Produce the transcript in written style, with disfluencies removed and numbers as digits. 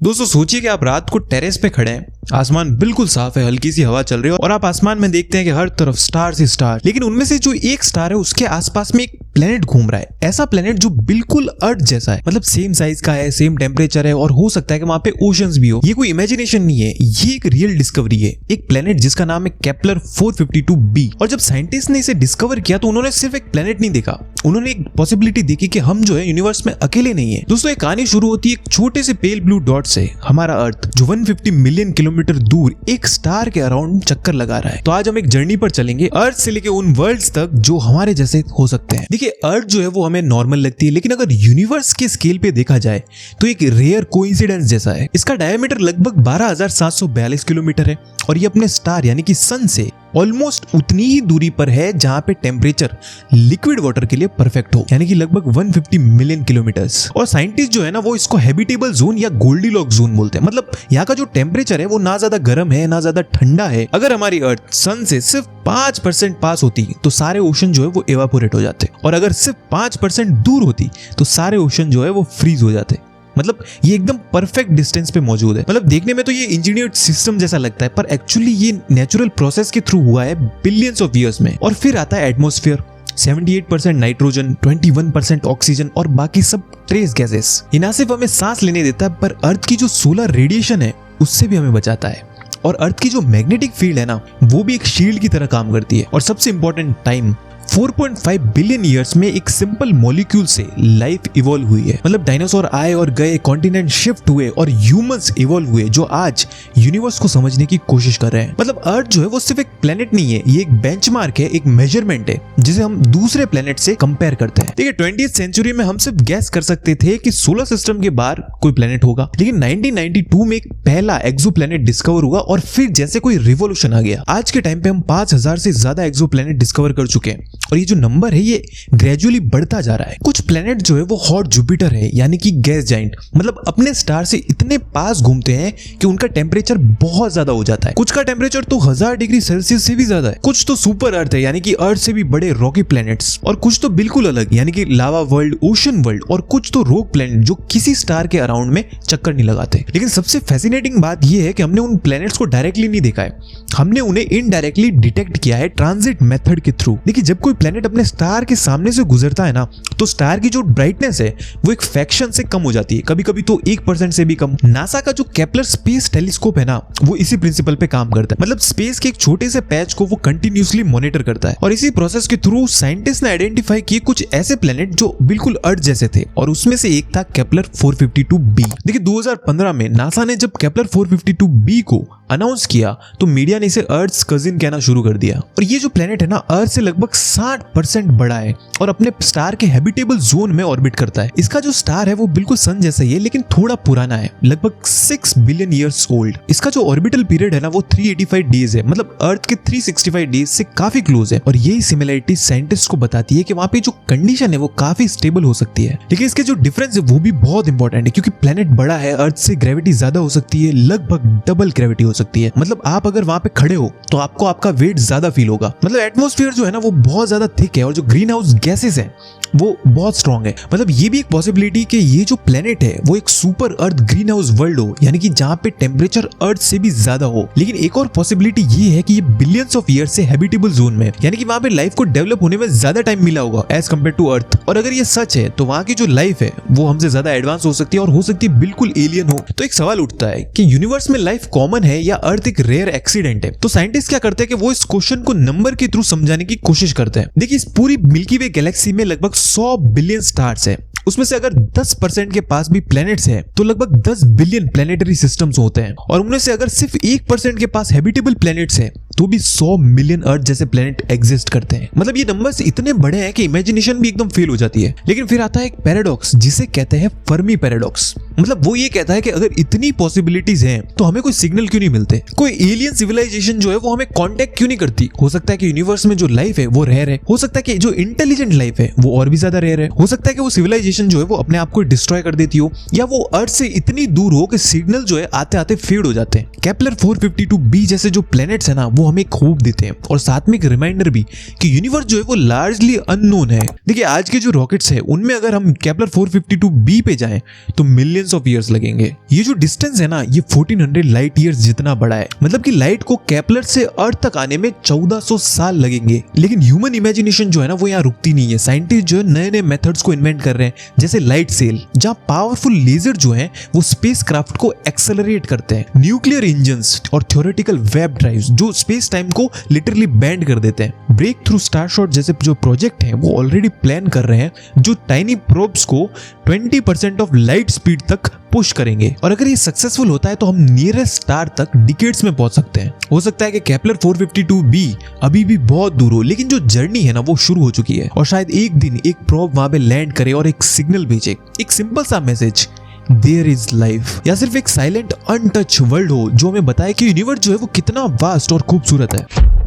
दोस्तों सोचिए कि आप रात को टेरेस पे खड़े हैं, आसमान बिल्कुल साफ है, हल्की सी हवा चल रही है और आप आसमान में देखते हैं कि हर तरफ स्टार्स ही स्टार, लेकिन उनमें से जो एक स्टार है उसके आसपास में एक प्लेनेट घूम रहा है। ऐसा प्लेनेट जो बिल्कुल अर्थ जैसा है, मतलब सेम साइज का है, सेम टेम्परेचर है और हो सकता है कि वहां पे ओशंस भी हो। ये कोई इमेजिनेशन नहीं है, ये एक रियल डिस्कवरी है। एक प्लेनेट जिसका नाम है केपलर 452b। और जब साइंटिस्ट ने इसे डिस्कवर किया तो उन्होंने सिर्फ एक प्लेनेट नहीं देखा, उन्होंने एक पॉसिबिलिटी देखी कि हम जो है यूनिवर्स में अकेले नहीं है। दोस्तों ये कहानी शुरू होती है एक छोटे से पेल ब्लू डॉट से, हमारा अर्थ जो 150 मिलियन किलोमीटर दूर एक स्टार के अराउंड चक्कर लगा रहा है। तो आज हम एक जर्नी पर चलेंगे अर्थ से लेके उन वर्ल्ड्स तक जो हमारे जैसे हो सकते हैं। देखिए अर्थ जो है वो हमें नॉर्मल लगती है, लेकिन अगर यूनिवर्स के स्केल पे देखा जाए तो एक रेयर कोइंसिडेंस जैसा है। इसका डायमीटर लगभग 12,742 किलोमीटर है और ये अपने स्टार यानी कि सन से ऑलमोस्ट उतनी ही दूरी पर है जहां पे टेम्परेचर लिक्विड वाटर के लिए परफेक्ट हो, यानी कि लगभग 150 मिलियन किलोमीटर्स। और साइंटिस्ट जो है ना वो इसको हैबिटेबल जोन या गोल्डीलॉक्स जोन बोलते हैं। मतलब यहाँ का जो टेम्परेचर है वो ना ज्यादा गर्म है ना ज्यादा ठंडा है। अगर हमारी अर्थ सन से सिर्फ 5% पास होती तो सारे ओशन जो है वो एवापोरेट हो जाते, और अगर सिर्फ 5% दूर होती तो सारे ओशन जो है वो फ्रीज हो जाते। मतलब ये एकदम परफेक्ट डिस्टेंस पे मौजूद है। मतलब देखने में तो ये इंजीनियर्ड सिस्टम जैसा लगता है, पर एक्चुअली ये नेचुरल प्रोसेस के थ्रू हुआ है बिलियंस ऑफ ईयर्स में। और फिर आता है एटमॉस्फेयर, 78% नाइट्रोजन, 21% ऑक्सीजन और बाकी सब ट्रेस गैसेस। ये ना सिर्फ हमें सांस लेने देता है पर अर्थ की जो सोलर रेडिएशन है उससे भी हमें बचाता है। और अर्थ की जो मैग्नेटिक फील्ड है ना वो भी एक शील्ड की तरह काम करती है। और सबसे इंपॉर्टेंट टाइम, 4.5 बिलियन ईयर्स में एक सिंपल मॉलिक्यूल से लाइफ इवॉल्व हुई है। मतलब डायनासोर आए और गए, कॉन्टिनेंट शिफ्ट हुए और ह्यूमंस इवॉल्व हुए जो आज यूनिवर्स को समझने की कोशिश कर रहे हैं। मतलब अर्थ जो है वो सिर्फ एक प्लेनेट नहीं है, ये एक बेंचमार्क है, एक मेजरमेंट है जिसे हम दूसरे प्लेनेट से कंपेयर करते हैं। देखिए 20th सेंचुरी में हम सिर्फ गैस कर सकते थे कि सोलर सिस्टम के बाहर कोई प्लेनेट होगा, लेकिन 1992 में एक पहला एक्सो प्लेनेट डिस्कवर हुआ और फिर जैसे कोई रिवॉल्यूशन आ गया। आज के टाइम पे हम 5000 से ज्यादा एक्सो प्लेनेट डिस्कवर कर चुके हैं और ये जो नंबर है ये ग्रेजुअली बढ़ता जा रहा है। कुछ प्लेनेट जो है वो हॉट जुपिटर है यानी कि गैस जाइंट, मतलब अपने स्टार से इतने पास घूमते हैं कि उनका टेम्परेचर बहुत ज्यादा हो जाता है। कुछ का टेम्परेचर तो 1000 डिग्री सेल्सियस से भी ज्यादा है। कुछ तो सुपर अर्थ है यानी कि अर्थ से भी बड़े रॉकी प्लैनेट्स, और कुछ तो बिल्कुल अलग यानी कि लावा वर्ल्ड, ओशन वर्ल्ड, और कुछ तो रोग प्लैनेट जो किसी स्टार के अराउंड में चक्कर नहीं लगाते। लेकिन सबसे फैसिनेटिंग बात यह है कि हमने उन प्लैनेट्स को डायरेक्टली नहीं देखा है, हमने उन्हें इनडायरेक्टली डिटेक्ट किया है ट्रांजिट मेथड के थ्रू। देखिए जब कोई प्लैनेट अपने स्टार के सामने से गुजरता है ना तो स्टार की जो ब्राइटनेस है वो एक फ्रैक्शन से कम हो जाती है, कभी कभी तो 1% से भी कम। नासा का जो केपलर स्पेस टेलीस्कोप है ना वो इसी प्रिंसिपल पे काम करता है। मतलब स्पेस के एक छोटे से पैच को वो कंटिन्यूअसली मॉनिटर करता है और इसी प्रोसेस के थ्रू साइंटिस्ट ने आइडेंटिफाई किए कुछ ऐसे प्लेनेट जो बिल्कुल अर्थ जैसे थे, और उसमें से एक था केपलर 452b। देखिए 2015 में नासा ने जब केपलर 452b को अनाउंस किया तो मीडिया ने इसे अर्थ कजिन कहना शुरू कर दिया। और ये जो प्लेनेट है ना अर्थ से लगभग 60% बड़ा है और अपने स्टार के हैबिटेबल जोन में ऑर्बिट करता है। इसका जो स्टार है वो बिल्कुल सन जैसा ही है लेकिन थोड़ा पुराना है, लगभग 6 बिलियन ईयर्स ओल्ड। इसका जो ऑर्बिटल पीरियड है ना वो 385 डेज है, मतलब अर्थ के 365 डेज से काफी क्लोज है। और यही सिमिलरिटी साइंटिस्ट को बताती है कि वहां पे जो कंडीशन है वो काफी स्टेबल हो सकती है। लेकिन इसके जो डिफरेंस है वो भी बहुत इंपॉर्टेंट है, क्योंकि प्लेनेट बड़ा है, अर्थ से ग्रेविटी ज्यादा हो सकती है, लगभग डबल ग्रेविटी हो सकती है। मतलब आप अगर वहां पे खड़े हो तो आपको आपका वेट ज्यादा फील होगा। मतलब एटमॉस्फेयर जो है ना वो बहुत ज्यादा थिक है और जो ग्रीन हाउस गैसेस है वो बहुत स्ट्रॉन्ग है। मतलब ये भी एक पॉसिबिलिटी कि ये जो प्लेनेट है वो एक सुपर अर्थ ग्रीन हाउस वर्ल्ड हो, यानी कि जहां पे टेम्परेचर अर्थ से भी ज्यादा हो। लेकिन एक और पॉसिबिलिटी ये है कि ये बिलियंस ऑफ ईयर से हैबिटेबल जोन में, यानी कि वहां पे लाइफ को डेवलप होने में ज्यादा टाइम मिला होगा एज कम्पेयर टू अर्थ। और अगर ये सच है तो वहां की जो लाइफ है वो हमसे ज्यादा एडवांस हो सकती है और हो सकती है बिल्कुल एलियन हो। तो एक सवाल उठता है कि यूनिवर्स में लाइफ कॉमन है या अर्थ एक रेयर एक्सीडेंट है। तो साइंटिस्ट क्या करते हैं कि वो इस क्वेश्चन को नंबर के थ्रू समझाने की कोशिश करते हैं। देखिए इस पूरी मिल्की वे गैलेक्सी में लगभग 100 बिलियन स्टार्स है, उसमें से अगर 10% के पास भी प्लैनेट्स हैं तो लगभग 10 बिलियन प्लैनेटरी सिस्टम्स होते हैं, और उनमें से अगर सिर्फ 1% के पास हैबिटेबल प्लैनेट्स हैं तो भी 100 मिलियन अर्थ जैसे प्लैनेट एग्जिस्ट करते हैं। मतलब ये नंबर्स इतने बड़े हैं कि इमेजिनेशन भी एकदम फेल हो जाती है। लेकिन फिर आता है एक पैराडॉक्स जिसे कहते हैं फर्मी पैराडॉक्स। मतलब वो ये कहता है कि अगर इतनी पॉसिबिलिटीज हैं तो हमें कोई सिग्नल क्यों नहीं मिलते, कोई एलियन सिविलाइजेशन जो है वो हमें कांटेक्ट क्यों नहीं करती। हो सकता है कि यूनिवर्स में जो लाइफ है वो रेयर है, हो सकता है कि जो इंटेलिजेंट लाइफ है वो और भी ज्यादा रेयर है, हो सकता है कि वो सिविलाइजेशन स्टेशन जो है वो अपने आप को डिस्ट्रॉय कर देती हो, या वो अर्थ से इतनी दूर हो कि सिग्नल जो है आते आते फेड हो जाते हैं। केपलर 452b जैसे जो प्लैनेट्स है ना वो हमें होप देते हैं और साथ में एक रिमाइंडर भी कि यूनिवर्स जो है वो लार्जली अननोन है। देखिए आज के जो रॉकेट्स है उनमें अगर हम केपलर 452b पे जाएं तो मिलियंस ऑफ ईयर्स लगेंगे। ये जो डिस्टेंस है ना ये 1400 लाइट ईयर्स जितना बड़ा है, मतलब कि लाइट को केपलर से अर्थ तक आने में 1400 साल लगेंगे। लेकिन ह्यूमन इमेजिनेशन जो है ना वो यहाँ रुकती नहीं है। साइंटिस्ट जो है नए नए मेथड्स को इन्वेंट कर रहे हैं, जैसे लाइट सेल जहाँ पावरफुल लेजर जो है वो स्पेसक्राफ्ट को एक्सेलरेट करते हैं, न्यूक्लियर इंजन्स और थ्योरेटिकल वेब ड्राइव्स जो स्पेस टाइम को लिटरली बैंड कर देते हैं। ब्रेक थ्रू स्टारशॉट जैसे जो प्रोजेक्ट हैं वो ऑलरेडी प्लान कर रहे हैं जो टाइनी प्रोब्स को 20% ऑफ लाइट स्पीड तक पुश करेंगे, और अगर ये सक्सेसफुल होता है तो हम नियरेस्ट स्टार तक डिकेड्स में पहुंच सकते हैं। हो सकता है कि केपलर 452b अभी भी बहुत दूर हो, लेकिन जो जर्नी है ना वो शुरू हो चुकी है और शायद एक दिन एक प्रोब वहां पे लैंड करे और एक सिग्नल भेजे, एक सिंपल सा मैसेज, देयर इज लाइफ, या सिर्फ एक साइलेंट अनटच वर्ल्ड हो जो हमें बताए कि यूनिवर्स जो है वो कितना वास्ट और खूबसूरत है।